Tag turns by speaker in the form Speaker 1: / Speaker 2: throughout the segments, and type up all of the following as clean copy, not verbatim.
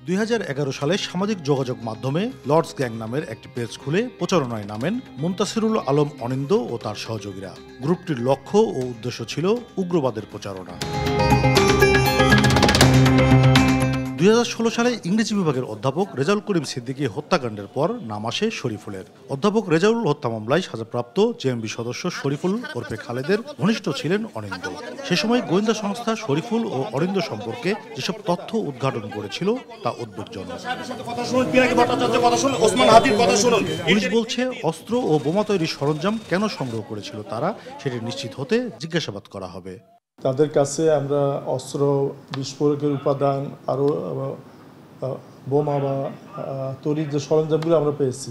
Speaker 1: 2011 সালে সামাজিক যোগাযোগ মাধ্যমে লর্ডস গ্যাং নামের একটি পেজ খুলে প্রচারণায় নামেন মুনতাসিরুল আলম অনিন্দ ও তার সহযোগীরা। গ্রুপটির লক্ষ্য ও উদ্দেশ্য ছিল উগ্রবাদের প্রচারণা। 2016 সালে ইংরেজি বিভাগের অধ্যাপক রেজাউল করিম সিদ্দিকী হত্যাকাণ্ডের পর নাম আসে শরীফুলের। অধ্যাপক রেজাউল হত্যা মামলায় সাজাপ্রাপ্ত জেএমবি সদস্য শরীফুল ওরফে খালেদের ঘনিষ্ঠ ছিলেন অনিন্দ। সে সময় গোয়েন্দা সংস্থা শরীফুল ও অনিন্দ সম্পর্কে যেসব তথ্য উদ্ঘাটন করেছিল তা উদ্বেগজনক। পুলিশ বলছে, অস্ত্র ও বোমা তৈরির সরঞ্জাম কেন সংগ্রহ করেছিল তারা, সেটি নিশ্চিত হতে জিজ্ঞাসাবাদ করা হবে।
Speaker 2: তাদের কাছে আমরা অস্ত্র, বিস্ফোরকের উপাদান, আরও বোমা বা তৈরির যে সরঞ্জামগুলো আমরা পেয়েছি,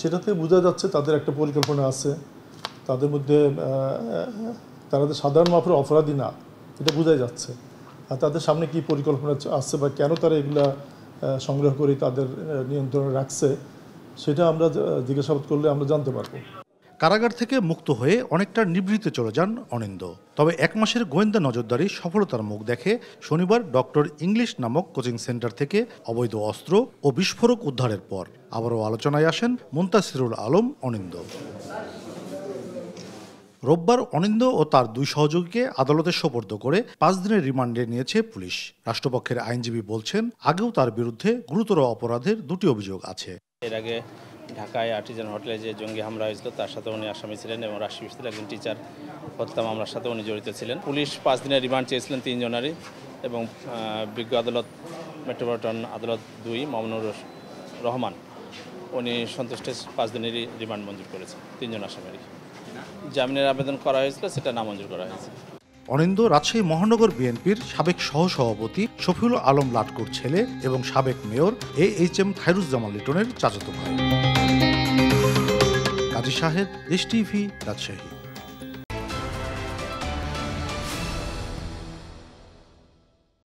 Speaker 2: সেটাতে বোঝা যাচ্ছে তাদের একটা পরিকল্পনা আছে। তাদের মধ্যে তারা সাধারণ মাপের অপরাধী না, এটা বোঝাই যাচ্ছে। আর তাদের সামনে কি পরিকল্পনা আছে বা কেন তারা এগুলা সংগ্রহ করে তাদের নিয়ন্ত্রণে রাখছে, সেটা আমরা জিজ্ঞাসাবাদ করলে আমরা জানতে পারবো।
Speaker 1: কারাগার থেকে মুক্ত হয়ে অনেকটা নিভৃতে চলে যান অনিন্দ। তবে 1 মাসের গোয়েন্দা নজরদারি সফলতার মুখ দেখে শনিবার ডক্টর ইংলিশ নামক কোচিং সেন্টার থেকে অবৈধ অস্ত্র ও বিস্ফোরক উদ্ধারের পর আবারও আলোচনায় আসেন মুনতাসিরুল আলম অনিন্দ। রোববার অনিন্দ ও তার 2 সহযোগীকে আদালতে সোপর্দ করে 5 দিনের রিমান্ডে নিয়েছে পুলিশ। রাষ্ট্রপক্ষের আইনজীবী বলছেন, আগেও তার বিরুদ্ধে গুরুতর অপরাধের 2টি অভিযোগ আছে।
Speaker 3: এর আগে ঢাকায় আর্টিজান হোটেলে যে জঙ্গি হামলা হয়েছিল তার সাথে উনি আসামি ছিলেন এবং রাজশাহী বিশ্ববিদ্যালয়ের একজন টিচার হত্যা মামলার সাথে উনি জড়িত ছিলেন। পুলিশ 5 দিনের রিমান্ড চেয়েছিলেন 3 জনেরই এবং বিজ্ঞ আদালত মেট্রোপলিটন আদালত 2 মামুনুর রহমান উনি সন্তুষ্ট 5 দিনেরই রিমান্ড মঞ্জুর করেছেন। 3 জন আসামিরই জামিনের আবেদন করা হয়েছিল, সেটা নামঞ্জুর করা হয়েছে।
Speaker 1: অনিন্দ রাজশাহী মহানগর বিএনপির সাবেক সহসভাপতি শফিউল আলম লাটকুর ছেলে এবং সাবেক মেয়র AHM খায়রুজ্জামান লিটনের চাচাতো ভাই। কাজী শাহেদ, STV, রাজশাহী।